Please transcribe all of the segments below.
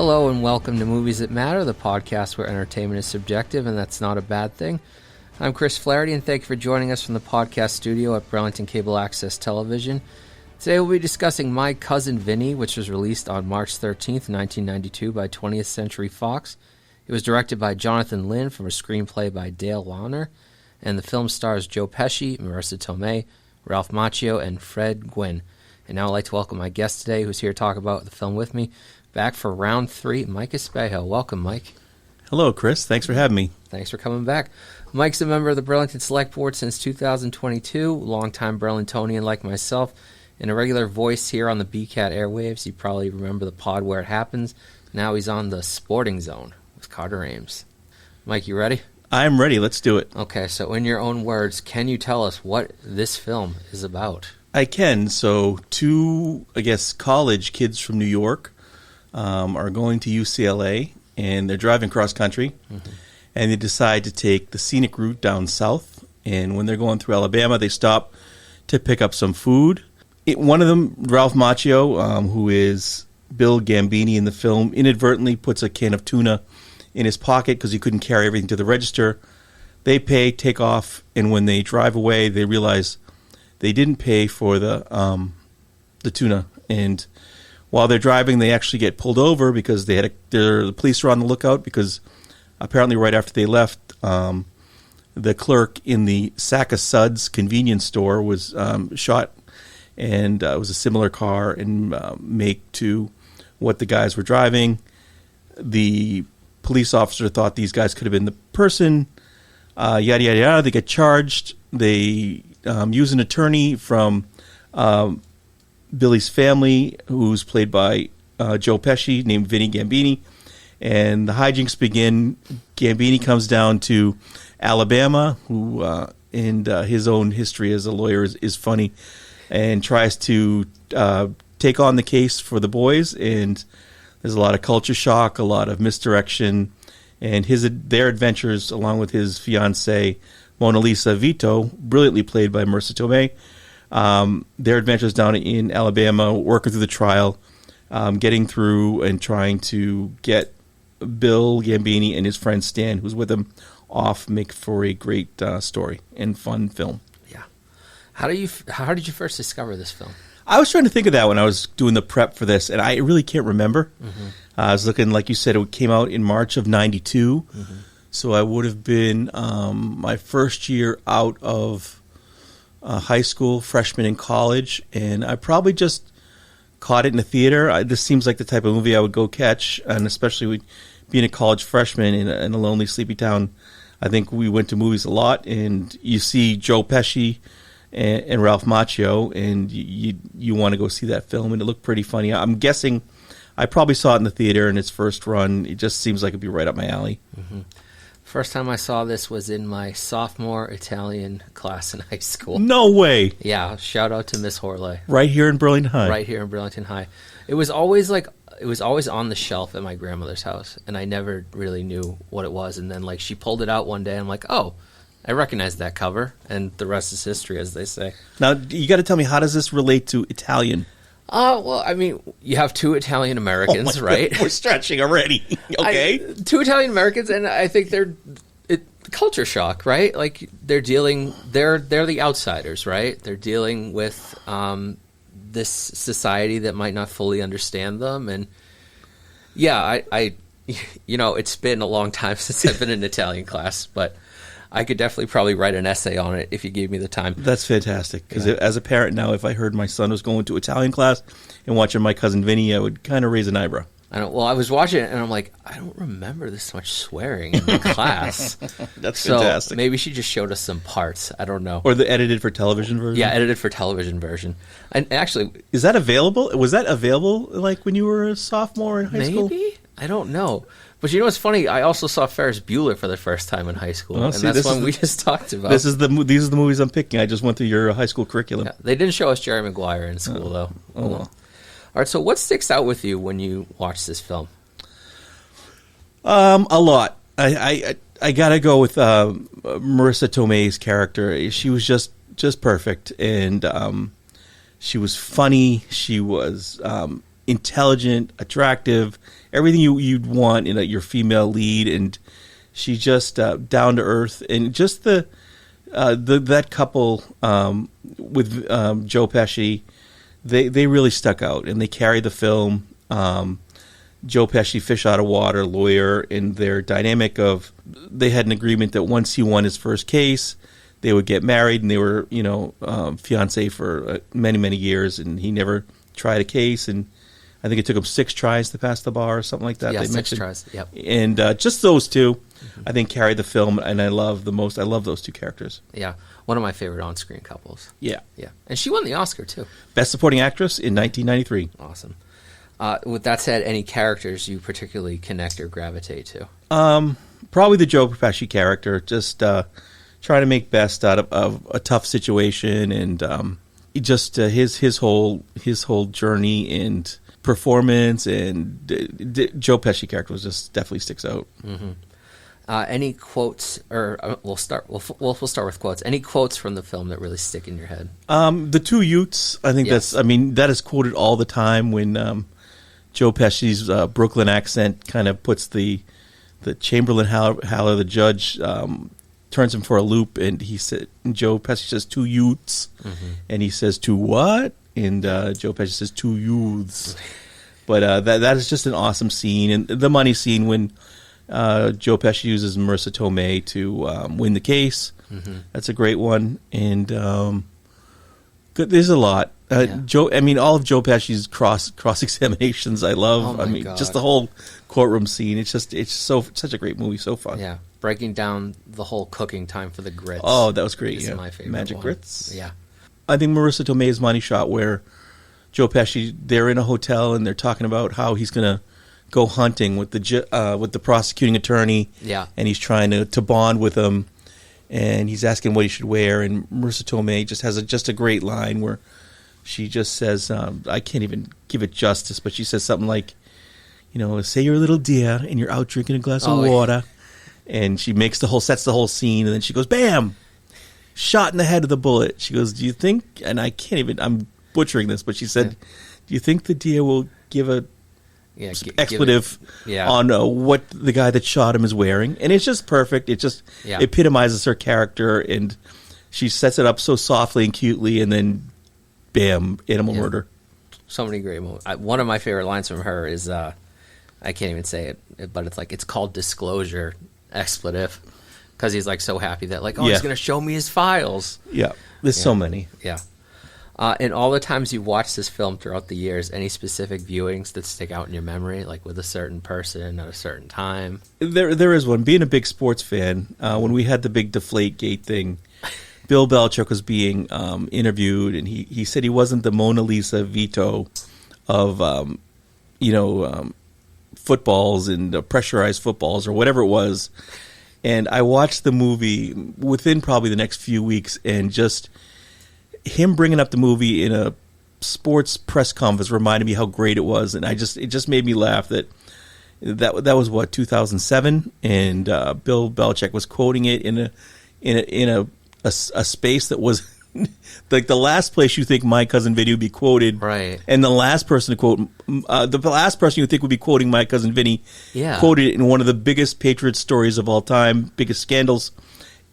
Hello and welcome to Movies That Matter, the podcast where entertainment is subjective, and that's not a bad thing. I'm Chris Flaherty, and thank you for joining us from the podcast studio at Burlington Cable Access Television. Today we'll be discussing My Cousin Vinny, which was released on March 13th, 1992 by 20th Century Fox. It was directed by Jonathan Lynn from a screenplay by Dale Launer, and the film stars Joe Pesci, Marissa Tomei, Ralph Macchio, and Fred Gwynne. And now I'd like to welcome my guest today, who's here to talk about the film with me. Back for round 3, Mike Espejo. Welcome, Mike. Hello, Chris. Thanks for having me. Thanks for coming back. Mike's a member of the Burlington Select Board since 2022, longtime Burlingtonian like myself, and a regular voice here on the BCAT airwaves. You probably remember the pod where it happens. Now he's on the Sporting Zone with Carter Ames. Mike, you ready? I'm ready. Let's do it. Okay, so in your own words, can you tell us what this film is about? I can. So two, college kids from New York are going to UCLA, and they're driving cross-country, and they decide to take the scenic route down south. And when they're going through Alabama, they stop to pick up some food. One of them, Ralph Macchio, who is Bill Gambini in the film, inadvertently puts a can of tuna in his pocket because he couldn't carry everything to the register. They pay, take off, and when they drive away, they realize they didn't pay for the tuna. And while they're driving, they actually get pulled over because the police are on the lookout because apparently right after they left, the clerk in the Sack of Suds convenience store was shot, and it was a similar car and make to what the guys were driving. The police officer thought these guys could have been the person. Yada, yada, yada. They get charged. They use an attorney from Billy's family, who's played by Joe Pesci, named Vinny Gambini. And the hijinks begin. Gambini comes down to Alabama, who and his own history as a lawyer is funny, and tries to take on the case for the boys. And there's a lot of culture shock, a lot of misdirection, and their adventures along with his fiancée, Mona Lisa Vito, brilliantly played by Marissa Tomei. Their adventures down in Alabama, working through the trial, getting through and trying to get Bill Gambini and his friend Stan, who's with him, off, make for a great story and fun film. Yeah. How did you first discover this film? I was trying to think of that when I was doing the prep for this, and I really can't remember. I was looking, like you said, it came out in March of 92. So I would have been my first year out of high school, freshman in college, and I probably just caught it in the theater. This seems like the type of movie I would go catch, and especially with being a college freshman in a lonely, sleepy town. I think we went to movies a lot, and you see Joe Pesci and Ralph Macchio, and you want to go see that film, and it looked pretty funny. I'm guessing I probably saw it in the theater in its first run. It just seems like it'd be right up my alley. First time I saw this was in my sophomore Italian class in high school. No way. Yeah, shout out to Miss Horley. Right here in Burlington High. Right here in Burlington High. It was always on the shelf at my grandmother's house, and I never really knew what it was. And then she pulled it out one day, and I'm like, oh, I recognize that cover, and the rest is history, as they say. Now, you got to tell me, how does this relate to Italian? Well, I mean, you have two Italian Americans, right? We're stretching already. Okay. Two Italian Americans, and I think they're culture shock, right? They're the outsiders, right? They're dealing with this society that might not fully understand them, and yeah, I it's been a long time since I've been in Italian class, but I could definitely probably write an essay on it if you gave me the time. That's fantastic. Because as a parent now, if I heard my son was going to Italian class and watching My Cousin Vinny, I would kind of raise an eyebrow. I was watching it, and I'm like, I don't remember this much swearing in the class. That's fantastic. So maybe she just showed us some parts. I don't know. Or the edited for television version? Yeah, edited for television version. And actually... Is that available? Was that available when you were a sophomore in high school? Maybe? I don't know. But you know what's funny? I also saw Ferris Bueller for the first time in high school, and that's one we just talked about. These are the movies I'm picking. I just went through your high school curriculum. Yeah, they didn't show us Jerry Maguire in school, though. Oh, well. All right, so what sticks out with you when you watch this film? A lot. I got to go with Marissa Tomei's character. She was just perfect, and she was funny. She was intelligent, attractive, everything you'd want in your female lead, and she's just down to earth, and just that couple with Joe Pesci, they really stuck out, and they carried the film. Joe Pesci, fish out of water lawyer, and their dynamic of they had an agreement that once he won his first case, they would get married, and they were fiancé for many, many years, and he never tried a case, and I think it took him 6 tries to pass the bar or something like that. Yeah, they 6 mentioned. tries. Yep. And just those two, I think, carried the film, and I love those two characters. Yeah, one of my favorite on-screen couples. Yeah. Yeah, and she won the Oscar too. Best Supporting Actress in 1993. Awesome. With that said, any characters you particularly connect or gravitate to? Probably the Joe Pesci character, just trying to make best out of a tough situation, and just his whole journey and performance, and Joe Pesci character was just definitely sticks out. Mm-hmm. Any quotes, or we'll start with quotes. Any quotes from the film that really stick in your head? The two Utes, I think Yes. that is quoted all the time when Joe Pesci's Brooklyn accent kind of puts the Chamberlain Haller, the judge, turns him for a loop, and Joe Pesci says 2 Utes, and he says 2 what? And Joe Pesci says 2 youths. But that is just an awesome scene, and the money scene when Joe Pesci uses Marissa Tomei to win the case. That's a great one, and there's a lot. All of Joe Pesci's cross examinations, I love. Oh my God. Just the whole courtroom scene. It's such a great movie, so fun. Yeah, breaking down the whole cooking time for the grits. Oh, that was great. Is Yeah, my favorite Magic one. Grits. Yeah. I think Marissa Tomei's money shot where Joe Pesci, they're in a hotel and they're talking about how he's going to go hunting with the prosecuting attorney. Yeah. And he's trying to bond with him, and he's asking what he should wear. And Marissa Tomei just has a great line where she just says, I can't even give it justice, but she says something like, say you're a little deer and you're out drinking a glass of water. And she sets the whole scene, and then she goes, bam! Shot in the head of the bullet. She goes, do you think, and I'm butchering this, but she said, do you think the deer will give a expletive on what the guy that shot him is wearing? And it's just perfect. It just epitomizes her character, and she sets it up so softly and cutely, and then bam, animal murder. So many great moments. One of my favorite lines from her is, I can't even say it, but it's called disclosure, expletive, because he's like so happy that he's going to show me his files. Yeah, there's so many. Yeah. And all the times you've watched this film throughout the years, any specific viewings that stick out in your memory, like with a certain person at a certain time? There is one. Being a big sports fan, when we had the big Deflategate thing, Bill Belichick was being interviewed, and he said he wasn't the Mona Lisa Vito of footballs and pressurized footballs or whatever it was. And I watched the movie within probably the next few weeks, and just him bringing up the movie in a sports press conference reminded me how great it was, and it just made me laugh that was what, 2007, and Bill Belichick was quoting it in a space that was like the last place you think My Cousin Vinny would be quoted, right? And the last person to quote, the last person you think would be quoting My Cousin Vinny, quoted it in one of the biggest Patriot stories of all time, biggest scandals.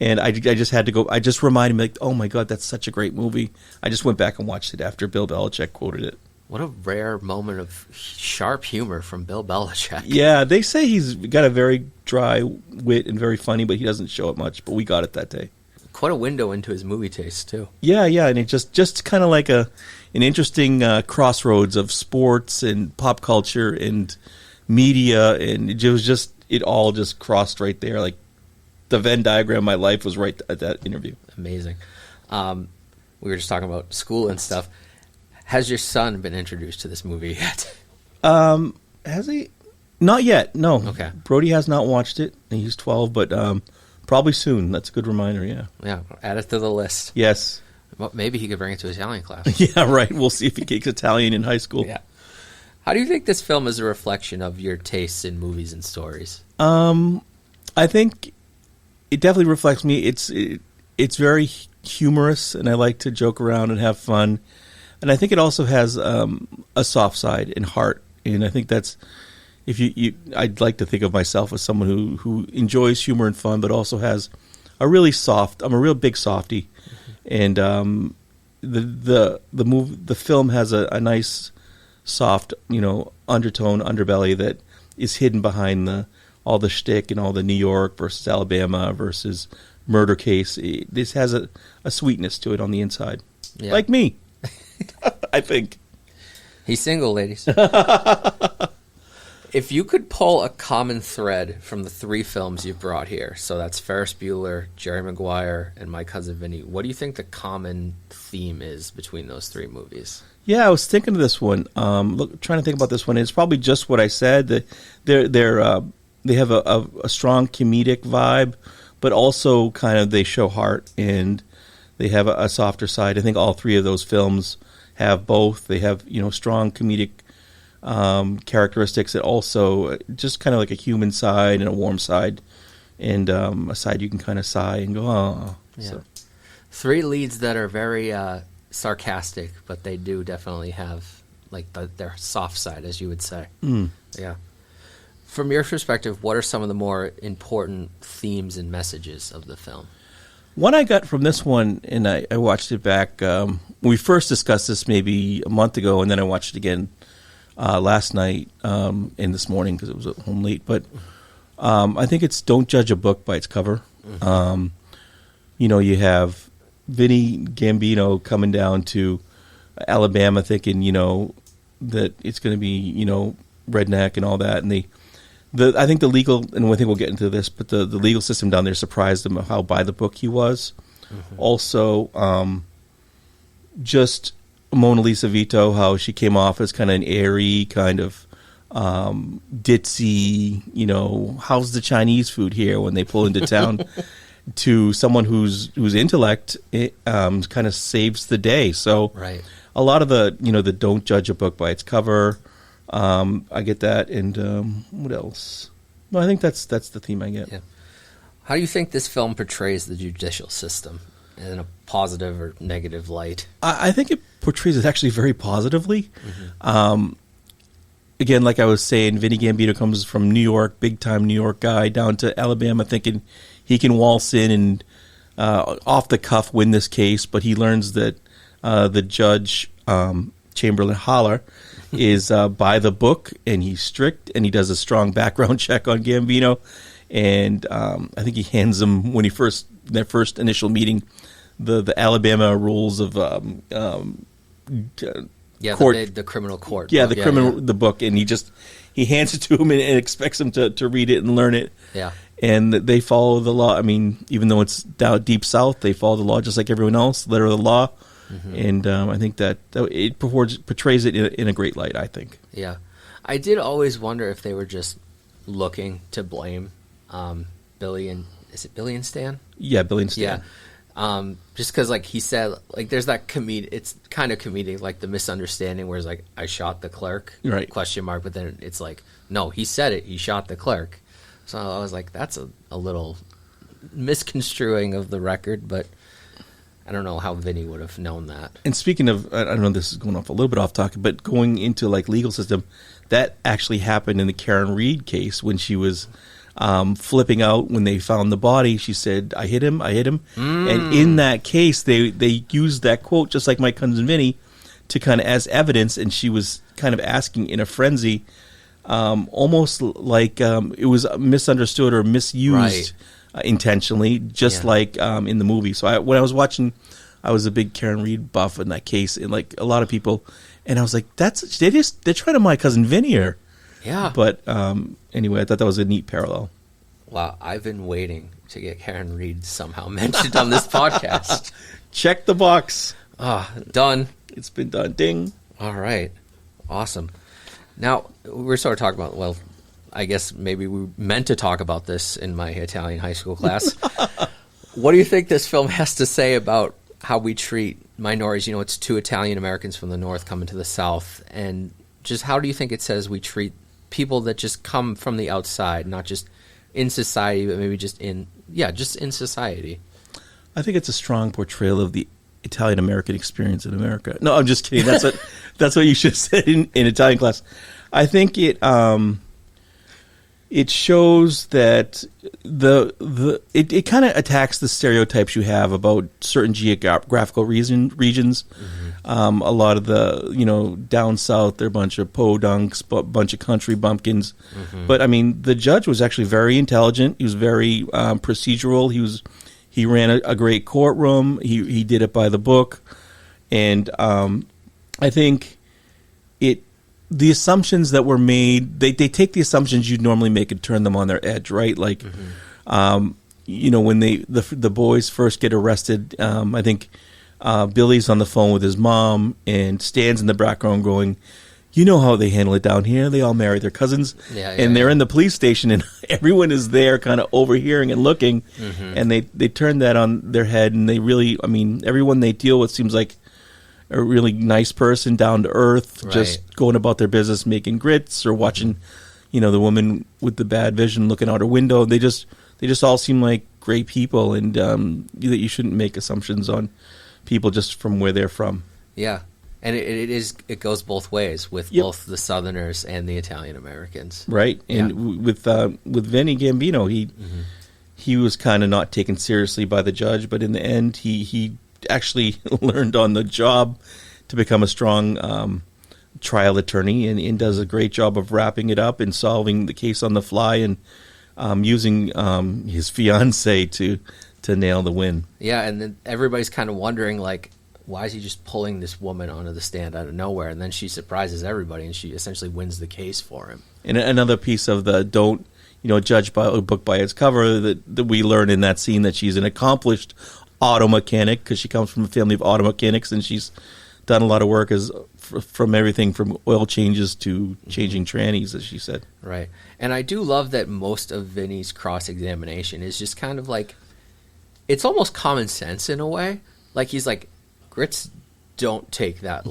And I just had to go. I just reminded me, oh my God, that's such a great movie. I just went back and watched it after Bill Belichick quoted it. What a rare moment of sharp humor from Bill Belichick. Yeah, they say he's got a very dry wit and very funny, but he doesn't show it much. But we got it that day. Quite a window into his movie taste, too. Yeah, and it just kind of like an interesting crossroads of sports and pop culture and media, and it all just crossed right there. Like the Venn diagram of my life was right at that interview. Amazing. We were just talking about school and stuff. Has your son been introduced to this movie yet? Has he? Not yet, no. Okay. Brody has not watched it. He's 12, but probably soon. That's a good reminder, yeah. Yeah, add it to the list. Yes. Well, maybe he could bring it to Italian class. Yeah, right. We'll see if he takes Italian in high school. Yeah. How do you think this film is a reflection of your tastes in movies and stories? I think it definitely reflects me. It's very humorous, and I like to joke around and have fun. And I think it also has a soft side and heart. And I think that's, if I'd like to think of myself as someone who enjoys humor and fun, but also has a really soft. I'm a real big softie, and the film has a nice soft, undertone, underbelly that is hidden behind all the shtick and all the New York versus Alabama versus murder case. This has a sweetness to it on the inside, like me. I think he's single, ladies. If you could pull a common thread from the three films you've brought here, so that's Ferris Bueller, Jerry Maguire, and My Cousin Vinny, what do you think the common theme is between those three movies? Yeah, I was thinking of this one. Trying to think about this one. It's probably just what I said. That they have a strong comedic vibe, but also kind of they show heart and they have a softer side. I think all three of those films have both. They have strong comedic characteristics that also just kind of like a human side and a warm side, and a side you can kind of sigh and go, oh. Yeah. So. Three leads that are very sarcastic, but they do definitely have like their soft side, as you would say. Yeah. From your perspective, what are some of the more important themes and messages of the film? One I got from this one, and I watched it back, we first discussed this maybe a month ago, and then I watched it again last night and this morning because it was at home late. But I think it's don't judge a book by its cover. Mm-hmm. You have Vinny Gambino coming down to Alabama thinking, that it's going to be, redneck and all that. And I think the legal, and I think we'll get into this, but the legal system down there surprised him how by the book he was. Mm-hmm. Also, just Mona Lisa Vito, how she came off as kind of an airy, kind of ditzy, how's the Chinese food here when they pull into town, to someone whose intellect kind of saves the day. So right. A lot of the don't judge a book by its cover. I get that, and what else? No, I think that's the theme I get. Yeah. How do you think this film portrays the judicial system in a positive or negative light? I think it portrays it actually very positively. Mm-hmm. Again, like I was saying, Vinny Gambino comes from New York, big-time New York guy, down to Alabama thinking he can waltz in and off the cuff win this case, but he learns that the judge, Chamberlain Holler, is by the book, and he's strict, and he does a strong background check on Gambino, and I think he hands him, when their first initial meeting, the Alabama rules of court, the criminal court. Yeah, the book, and he hands it to him and expects him to read it and learn it. Yeah. And they follow the law. I mean, even though it's down deep south, they follow the law just like everyone else, letter of the law. Mm-hmm. And I think that it portrays it in a great light, I think. Yeah. I did always wonder if they were just looking to blame Billy and... Is it Billy and Stan? Yeah, Billy and Stan. Yeah. Just because, like he said, like there's that it's kind of comedic, like the misunderstanding where it's like, I shot the clerk, right? Question mark, but then it's like, no, he said it, he shot the clerk. So I was like, that's a little misconstruing of the record, but I don't know how Vinny would have known that. And speaking of, I don't know, this is going off a little bit off topic, but going into like legal system, that actually happened in the Karen Reed case when she was flipping out when they found the body. She said, I hit him. And in that case, they used that quote, just like My Cousin Vinny, to kind of as evidence, and she was kind of asking in a frenzy, almost like it was misunderstood or misused intentionally, just like in the movie. So when I was watching, I was a big Karen Reed buff in that case, and like a lot of people, and I was like, they're trying to My Cousin Vinny here. Yeah. But anyway, I thought that was a neat parallel. Wow, I've been waiting to get Karen Reed somehow mentioned on this podcast. Check the box. Done. It's been done. Ding. All right. Awesome. Now, we're sort of talking about, well, I guess maybe we meant to talk about this in my Italian high school class. What do you think this film has to say about how we treat minorities? You know, it's two Italian Americans from the North coming to the South. And just how do you think it says we treat people that just come from the outside, not just in society, but maybe just in society? I think it's a strong portrayal of the Italian American experience in America. No, I'm just kidding. That's what you should have said in Italian class. I think it shows that it kind of attacks the stereotypes you have about certain geographical regions. Mm-hmm. A lot of the down south, they're a bunch of podunks, a bunch of country bumpkins. Mm-hmm. But I mean, the judge was actually very intelligent. He was very procedural. He ran a great courtroom. He did it by the book, and I think the assumptions that were made, they take the assumptions you'd normally make and turn them on their edge, right? Like, mm-hmm. When the boys first get arrested, I think Billy's on the phone with his mom and Stan's in the background going, you know how they handle it down here. They all marry their cousins. And they're in the police station, and everyone is there kind of overhearing and looking, mm-hmm. and they turn that on their head, and they really, I mean, everyone they deal with seems like a really nice person, down to earth, right. Just going about their business, making grits or watching, the woman with the bad vision looking out her window. They just all seem like great people, and that you shouldn't make assumptions on people just from where they're from. Yeah, and it goes both ways with both the Southerners and the Italian Americans, right? And with Vinny Gambino, he was kind of not taken seriously by the judge, but in the end, he actually learned on the job to become a strong trial attorney, and does a great job of wrapping it up and solving the case on the fly, and using his fiancée to nail the win. Yeah, and then everybody's kind of wondering, like, why is he just pulling this woman onto the stand out of nowhere? And then she surprises everybody, and she essentially wins the case for him. And another piece of the don't judge by a book by its cover that we learn in that scene, that she's an accomplished auto mechanic, because she comes from a family of auto mechanics, and she's done a lot of work from everything from oil changes to changing trannies, as she said. Right. And I do love that most of Vinny's cross-examination is just kind of like, it's almost common sense in a way. Like, he's like, grits don't take that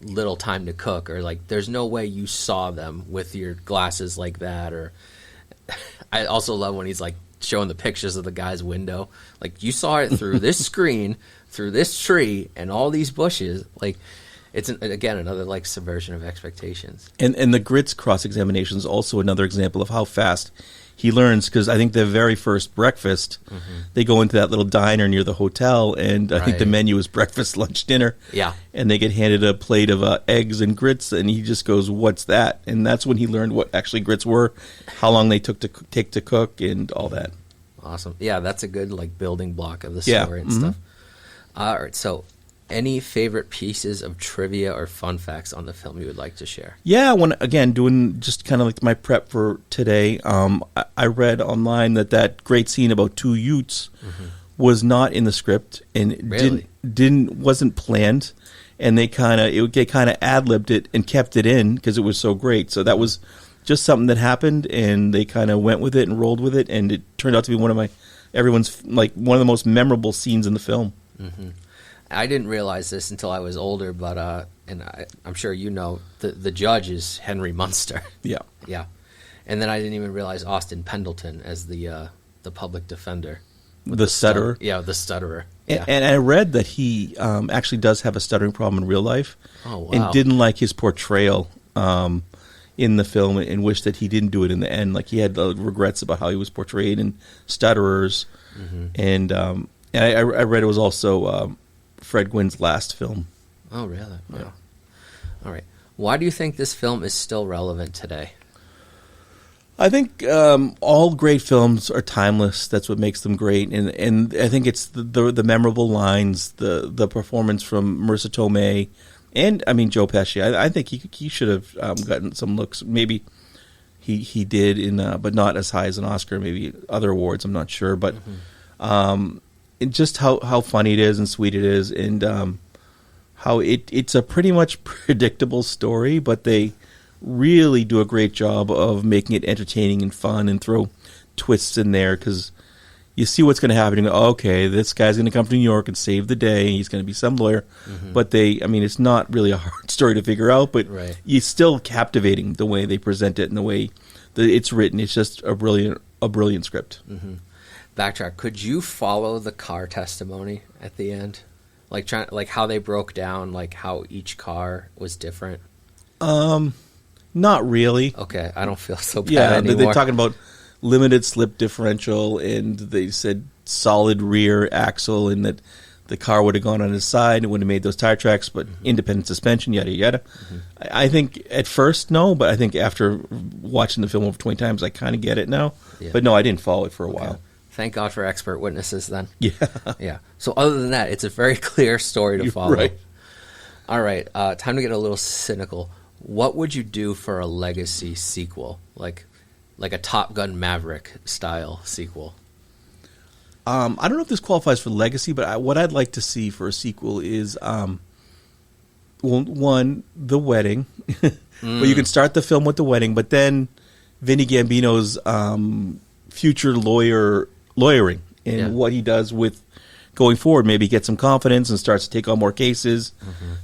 little time to cook, or like, there's no way you saw them with your glasses like that. Or I also love when he's like showing the pictures of the guy's window. Like, you saw it through this screen, through this tree, and all these bushes. Like, it's, again, another, like, subversion of expectations. And the grits cross-examination is also another example of how fast he learns, because I think the very first breakfast, they go into that little diner near the hotel, and I think the menu is breakfast, lunch, dinner. Yeah. And they get handed a plate of eggs and grits, and he just goes, what's that? And that's when he learned what actually grits were, how long they took to cook, and all that. Awesome. Yeah, that's a good, like, building block of the story and stuff. All right, so any favorite pieces of trivia or fun facts on the film you would like to share? Yeah, doing just kind of like my prep for today, I read online that great scene about two Utes was not in the script, and wasn't planned, and they kind of ad-libbed it and kept it in because it was so great. So that was just something that happened, and they kind of went with it and rolled with it, and it turned out to be one of the most memorable scenes in the film. I didn't realize this until I was older, but I'm sure the judge is Henry Munster. Yeah. And then I didn't even realize Austin Pendleton as the public defender. The stutterer? Yeah, the stutterer. Yeah. And I read that he actually does have a stuttering problem in real life. Oh, wow. And didn't like his portrayal in the film, and wished that he didn't do it in the end. Like, he had regrets about how he was portrayed in Stutterers. And I read it was also Fred Gwynn's last film. Oh, really? Wow. Yeah. All right. Why do you think this film is still relevant today? I think all great films are timeless. That's what makes them great. And I think it's the memorable lines, the performance from Marissa Tomei, and, I mean, Joe Pesci. I think he should have gotten some looks. Maybe he did, but not as high as an Oscar. Maybe other awards, I'm not sure. But just how funny it is and sweet it is, and how it's a pretty much predictable story, but they really do a great job of making it entertaining and fun, and throw twists in there, because you see what's going to happen. You go, okay, this guy's going to come to New York and save the day. He's going to be some lawyer. But it's not really a hard story to figure out, but it's still captivating the way they present it and the way that it's written. It's just a brilliant script. Backtrack. Could you follow the car testimony at the end? Like how they broke down, like how each car was different? Not really. Okay, I don't feel so bad Yeah, anymore. they're talking about limited slip differential, and they said solid rear axle, and that the car would have gone on its side and would have made those tire tracks, but independent suspension, yada, yada. I think at first, no, but I think after watching the film over 20 times, I kind of get it now. Yeah. But no, I didn't follow it for a while. Thank God for expert witnesses then. Yeah. Yeah. So other than that, it's a very clear story to follow. Right. All right, time to get a little cynical. What would you do for a legacy sequel, like a Top Gun Maverick style sequel? I don't know if this qualifies for legacy, but what I'd like to see for a sequel is, one, the wedding. Where you can start the film with the wedding, but then Vinny Gambino's future lawyering and what he does with going forward. Maybe get some confidence and starts to take on more cases.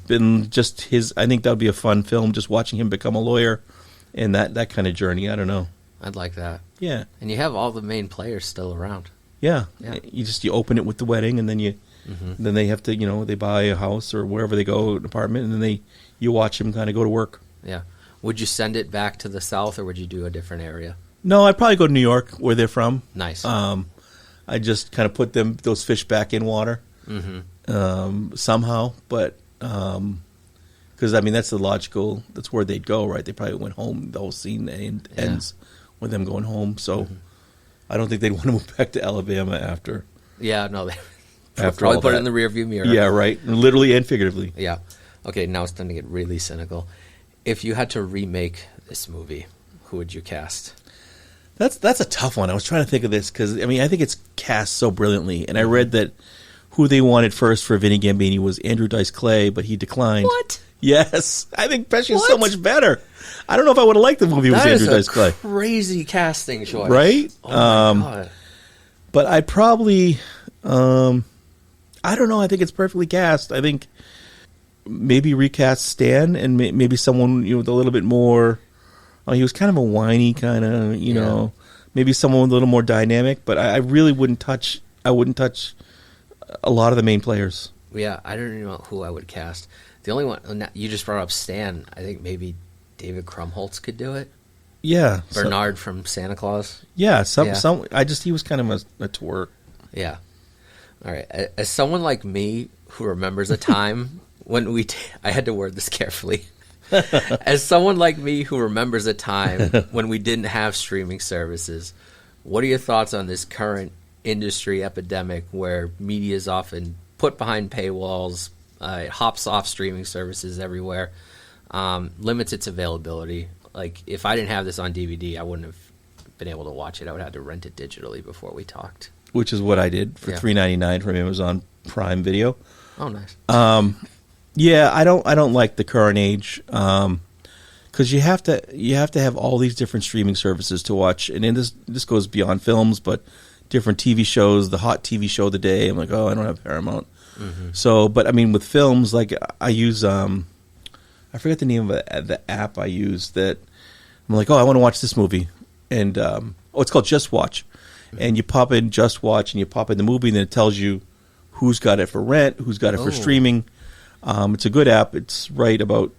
Then just I think that would be a fun film, just watching him become a lawyer and that kind of journey. I don't know. I'd like that. Yeah. And you have all the main players still around. Yeah. Yeah. You open it with the wedding, and then then they have to, they buy a house or wherever they go, an apartment, and then you watch them kind of go to work. Yeah. Would you send it back to the South, or would you do a different area? No, I'd probably go to New York, where they're from. Nice. I just kind of put those fish back in water somehow, but because that's that's where they'd go, right? They probably went home. The whole scene ends with them going home, so I don't think they'd want to move back to Alabama after. Yeah, no, they after probably all put that. it in the rearview mirror. Yeah, right. Literally and figuratively. Yeah. Okay, now it's time to get really cynical. If you had to remake this movie, who would you cast? That's a tough one. I was trying to think of this because I think it's cast so brilliantly, and I read that who they wanted first for Vinny Gambini was Andrew Dice Clay, but he declined. What? Yes, I think Pesci's so much better. I don't know if I would have liked the movie with Andrew Dice Clay. Crazy casting choice, right? Oh my God. But I'd probably, I don't know. I think it's perfectly cast. I think maybe recast Stan and maybe someone with a little bit more. He was kind of a whiny kind of, maybe someone with a little more dynamic. But I really wouldn't touch. I wouldn't touch a lot of the main players. Yeah, I don't even know who I would cast. The only one you just brought up, Stan. I think maybe David Krumholtz could do it. Yeah, Bernard from Santa Claus. Yeah, he was kind of a twerp. Yeah. All right. As someone like me who remembers a time when I had to word this carefully. As someone like me who remembers a time when we didn't have streaming services, what are your thoughts on this current industry epidemic where media is often put behind paywalls, it hops off streaming services everywhere, limits its availability? Like, if I didn't have this on DVD, I wouldn't have been able to watch it. I would have to rent it digitally before we talked. Which is what I did for $3.99 from Amazon Prime Video. Oh, nice. Yeah, I don't like the current age because you have to have all these different streaming services to watch, and this goes beyond films, but different TV shows, the hot TV show of the day. I'm like, I don't have Paramount. So, but with films, like I use I forget the name of the app I use that I'm like, I want to watch this movie, and it's called Just Watch, and you pop in Just Watch and you pop in the movie, and then it tells you who's got it for rent, who's got it for streaming. It's a good app. It's right about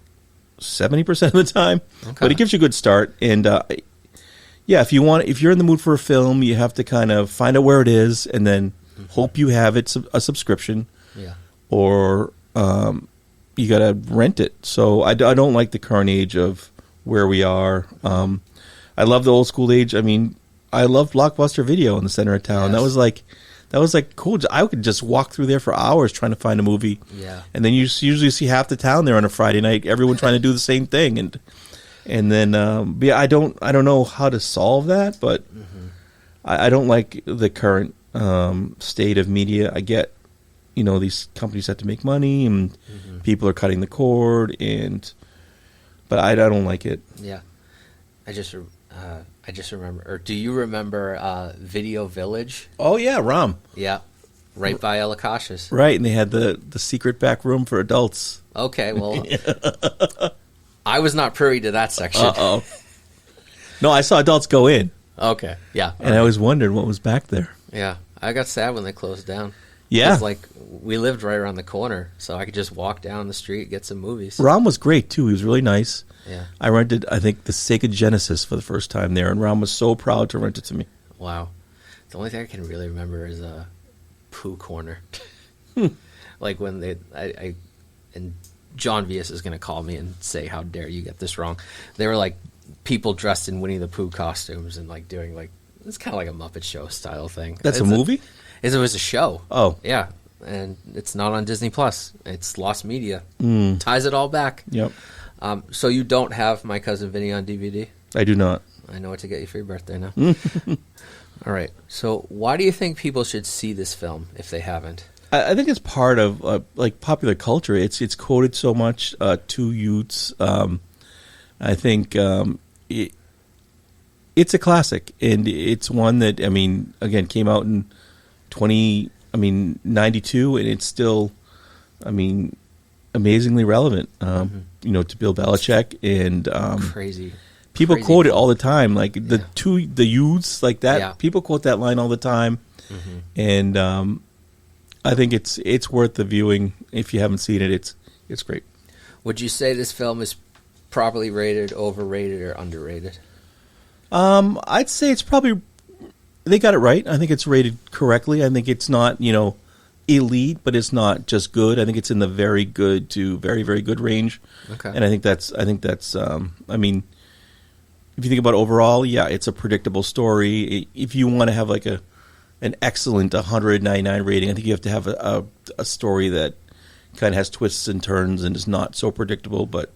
70% of the time, but it gives you a good start. And if you're in the mood for a film, you have to kind of find out where it is, and then hope you have a subscription, or you got to rent it. So I don't like the current age of where we are. I love the old school age. I love Blockbuster Video in the center of town. Yes. That was cool. I could just walk through there for hours trying to find a movie. Yeah. And then you usually see half the town there on a Friday night, everyone trying to do the same thing. And then I don't know how to solve that, but I don't like the current state of media. I get, these companies have to make money and people are cutting the cord, but I don't like it. Yeah. I just remember, or do you remember Video Village? Oh, yeah, ROM. Yeah, right by Elakash's. Right, and they had the secret back room for adults. Okay, well, I was not privy to that section. Uh-oh. No, I saw adults go in. Okay, yeah. And I always wondered what was back there. Yeah, I got sad when they closed down. Yeah. 'Cause, like, we lived right around the corner, so I could just walk down the street, get some movies. Ram was great, too. He was really nice. Yeah. I rented, I think, the Sega Genesis for the first time there, and Ram was so proud to rent it to me. Wow. The only thing I can really remember is a poo corner. Like when and John Vias is going to call me and say, how dare you get this wrong. They were like people dressed in Winnie the Pooh costumes and like doing like, it's kind of like a Muppet Show style thing. That's a movie? It was a show. Oh. Yeah. And it's not on Disney Plus. It's lost media. Mm. Ties it all back. Yep. So you don't have My Cousin Vinny on DVD? I do not. I know what to get you for your birthday now. All right. So why do you think people should see this film if they haven't? I think it's part of like popular culture. It's quoted so much to youths. I think it's a classic, and it's one that, I mean, again, came out in 92, and it's still, I mean, amazingly relevant. You know, to Bill Belichick, and Crazy. people Crazy quote it film. all the time. Like the youths like that. Yeah. People quote that line all the time, and I think it's worth the viewing if you haven't seen it. It's great. Would you say this film is properly rated, overrated, or underrated? I'd say it's probably, they got it right. I think it's rated correctly. I think it's not, you know, elite, but it's not just good. I think it's in the very good to very, very good range. Okay. And I think that's I mean, if you think about overall, yeah, it's a predictable story. If you want to have like an excellent 199 rating, I think you have to have a story that kind of has twists and turns and is not so predictable. But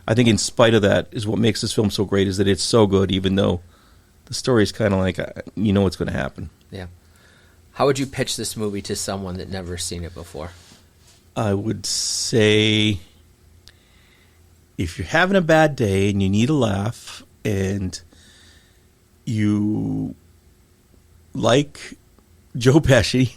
I think in spite of that is what makes this film so great, is that it's so good, even though the story is kind of like, you know what's going to happen. Yeah. How would you pitch this movie to someone that never seen it before? I would say if you're having a bad day and you need a laugh and you like Joe Pesci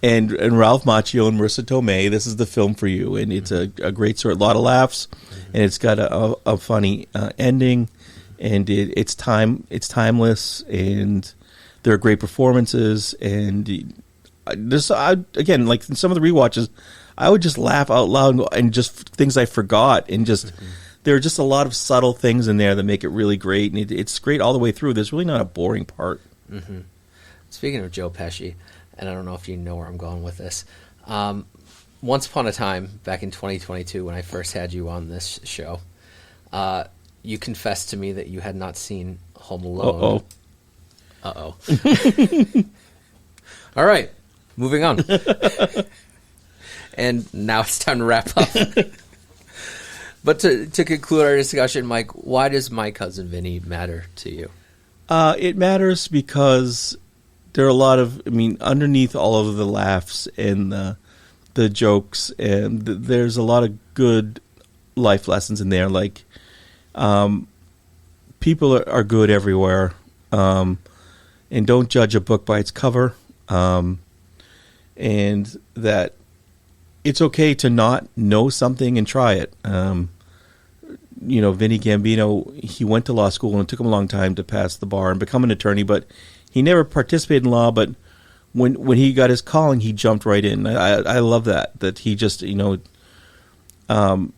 and Ralph Macchio and Marissa Tomei, this is the film for you. And it's a great story, a lot of laughs, and it's got a funny ending, and it's timeless, and there are great performances, and again, like in some of the rewatches, I would just laugh out loud and just things I forgot, and just there are just a lot of subtle things in there that make it really great, and it's great all the way through. There's really not a boring part. Mm-hmm. Speaking of Joe Pesci, and I don't know if you know where I'm going with this, once upon a time, back in 2022, when I first had you on this show, you confessed to me that you had not seen Home Alone. Uh-oh. All right, moving on. And now it's time to wrap up. But to conclude our discussion, Mike, why does My Cousin Vinny matter to you? It matters because there are a lot of, I mean, underneath all of the laughs and the jokes, and there's a lot of good life lessons in there. Like, people are good everywhere. And don't judge a book by its cover, and that it's okay to not know something and try it. You know, Vinny Gambino, he went to law school, and it took him a long time to pass the bar and become an attorney, but he never participated in law. But when he got his calling, he jumped right in. I love that he just, you know,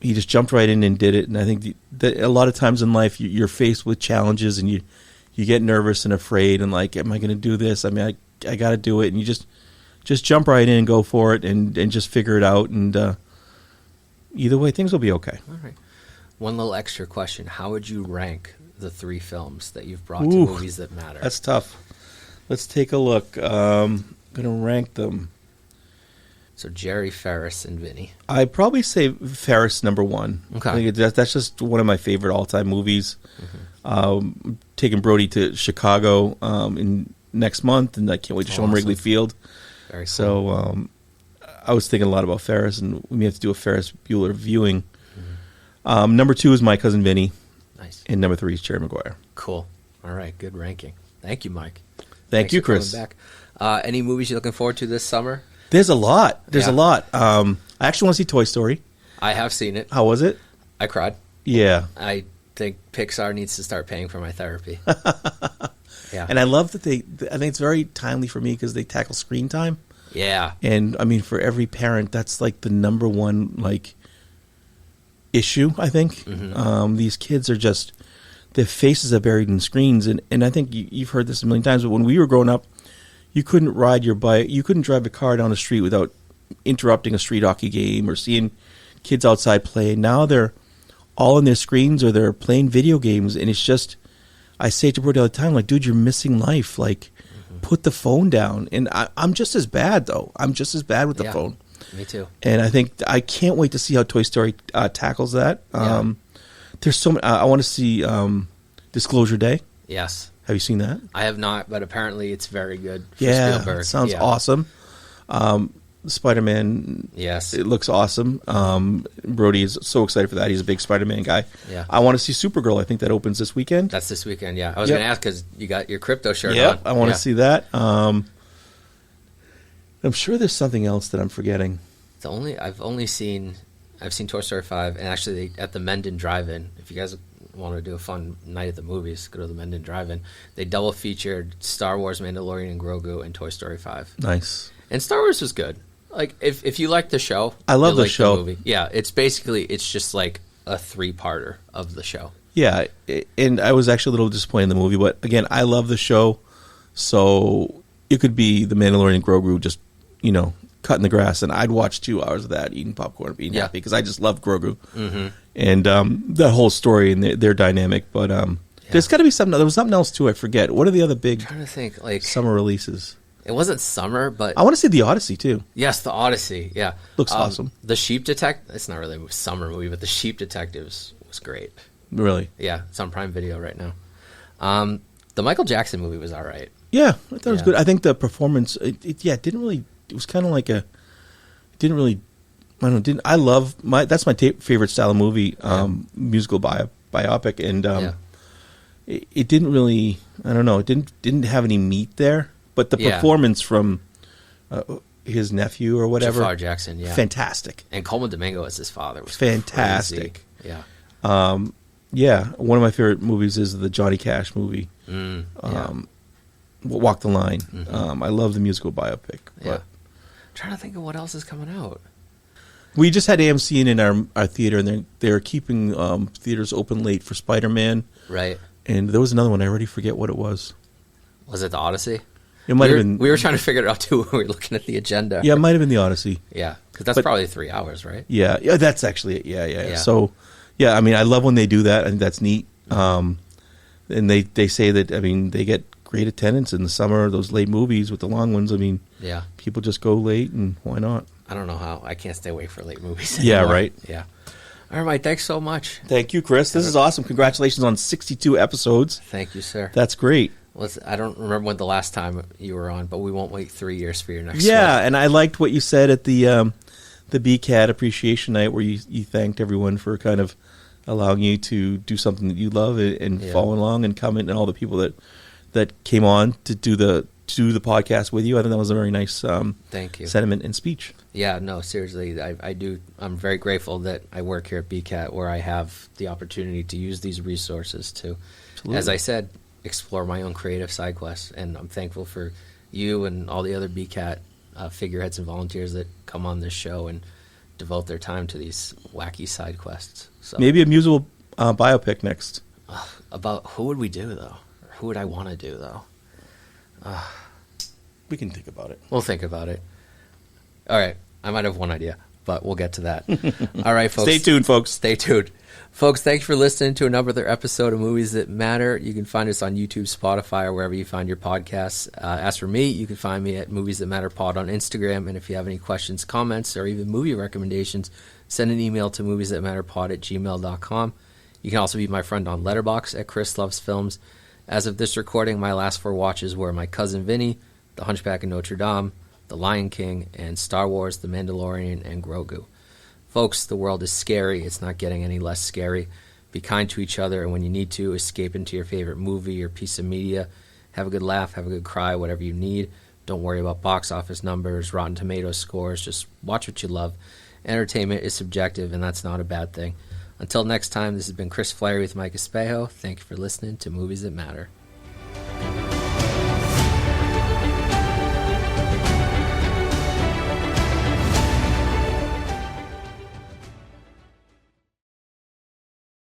he just jumped right in and did it. And I think that a lot of times in life, you're faced with challenges, and you get nervous and afraid, and like, am I going to do this? I mean, I got to do it, and you just jump right in and go for it, and just figure it out. And either way, things will be okay. All right. One little extra question: how would you rank the 3 films that you've brought to Movies That Matter? That's tough. Let's take a look. I'm going to rank them. So Jerry, Ferris, and Vinny. I'd probably say Ferris number 1. Okay. I think that's just one of my favorite all-time movies. Taking Brody to Chicago in next month, and I can't wait to show him Wrigley Field. Very cool. So I was thinking a lot about Ferris, and we may have to do a Ferris Bueller viewing. Number 2 is My Cousin Vinny. Nice. And number 3 is Jerry Maguire. Cool. All right, good ranking. Thank you, Mike. Thanks you, for Chris. coming back. Any movies you're looking forward to this summer? There's a lot. Yeah. A lot. I actually want to see Toy Story. I have seen it. How was it? I cried. Yeah. I think Pixar needs to start paying for my therapy. Yeah. And I love that I think it's very timely for me because they tackle screen time. Yeah. And I mean, for every parent, that's like the number one like issue, I think. These kids are just, their faces are buried in screens. And I think you've heard this a million times, but when we were growing up, you couldn't ride your bike, you couldn't drive a car down the street without interrupting a street hockey game or seeing kids outside playing. Now they're all on their screens or they're playing video games, and it's just, I say to Brody all the time, like, dude, you're missing life. Like, put the phone down. And I'm just as bad, though. I'm just as bad with the phone. Me too. And I think I can't wait to see how Toy Story tackles that. There's so many. I want to see Disclosure Day. Yes. Have you seen that? I have not, but apparently it's very good for Spielberg. It sounds awesome. Spider-Man, yes, it looks awesome. Brody is so excited for that. He's a big Spider-Man guy. Yeah. I want to see Supergirl. I think that opens this weekend. That's this weekend, yeah. I was going to ask because you got your crypto shirt on. Yeah, I want to see that. I'm sure there's something else that I'm forgetting. I've seen Toy Story 5, and actually at the Mendon Drive-In, if you guys want to do a fun night at the movies, go to the Mendon Drive-In. They double featured Star Wars, Mandalorian, and Grogu, and Toy Story 5. Nice. And Star Wars was good. Like, if you like the show, I love the like show. The movie. Yeah, it's just like a 3-parter of the show. Yeah, and I was actually a little disappointed in the movie, but again, I love the show, so it could be the Mandalorian and Grogu just, cutting the grass, and I'd watch 2 hours of that, eating popcorn, being happy, because I just love Grogu. And the whole story and their dynamic, but there's got to be something. There was something else too. I forget. What are the other big I'm trying to think, like, summer releases? It wasn't summer, but I want to see the Odyssey too. Yes, the Odyssey. Yeah, looks awesome. The Sheep Detective. It's not really a summer movie, but the Sheep Detectives was great. Really? Yeah, it's on Prime Video right now. The Michael Jackson movie was all right. Yeah, I thought it was good. I think the performance. It didn't really. It was kind of like a. Didn't really. I don't know. Didn't I love my? That's my favorite style of movie. Musical biopic, and it didn't really. I don't know. It didn't have any meat there. But the performance from his nephew or whatever, Jafar Jackson, fantastic. And Coleman Domingo as his father was fantastic. Crazy. Yeah. One of my favorite movies is the Johnny Cash movie, Walk the Line. I love the musical biopic. But I'm trying to think of what else is coming out. We just had AMC in our theater, and they're keeping theaters open late for Spider-Man. Right. And there was another one. I already forget what it was. Was it the Odyssey? It might have been. We were trying to figure it out too when we were looking at the agenda. Yeah, it might have been the Odyssey. Yeah, because that's probably 3 hours, right? Yeah, that's actually it. Yeah. So, I mean, I love when they do that. I think that's neat. And they say that, I mean, they get great attendance in the summer, those late movies with the long ones. I mean, people just go late, and why not? I don't know how. I can't stay awake for late movies anymore. Yeah, right. Yeah. All right, Mike, thanks so much. Thank you, Chris. This is awesome. Congratulations on 62 episodes. Thank you, sir. That's great. I don't remember when the last time you were on, but we won't wait 3 years for your next one. Yeah, and I liked what you said at the BCAT Appreciation Night, where you thanked everyone for kind of allowing you to do something that you love and follow along and comment, and all the people that came on to do the podcast with you. I think that was a very nice thank you sentiment and speech. Yeah, no, seriously, I do. I'm very grateful that I work here at BCAT, where I have the opportunity to use these resources to, as I said, explore my own creative side quests. And I'm thankful for you and all the other BCAT figureheads and volunteers that come on this show and devote their time to these wacky side quests. So, maybe a musical biopic next. About who would we do, though? Or who would I want to do, though? We can think about it. We'll think about it. All right. I might have one idea, but we'll get to that. All right, folks. Stay tuned, folks. Stay tuned. Folks, thanks for listening to another episode of Movies That Matter. You can find us on YouTube, Spotify, or wherever you find your podcasts. As for me, you can find me at Movies That Matter Pod on Instagram. And if you have any questions, comments, or even movie recommendations, send an email to moviesthatmatterpod@gmail.com. You can also be my friend on Letterboxd at Chris Loves Films. As of this recording, my last 4 watches were My Cousin Vinny, The Hunchback of Notre Dame, The Lion King, and Star Wars, The Mandalorian, and Grogu. Folks, the world is scary. It's not getting any less scary. Be kind to each other, and when you need to, escape into your favorite movie or piece of media. Have a good laugh, have a good cry, whatever you need. Don't worry about box office numbers, Rotten Tomatoes scores. Just watch what you love. Entertainment is subjective, and that's not a bad thing. Until next time, this has been Chris Flaherty with Mike Espejo. Thank you for listening to Movies That Matter.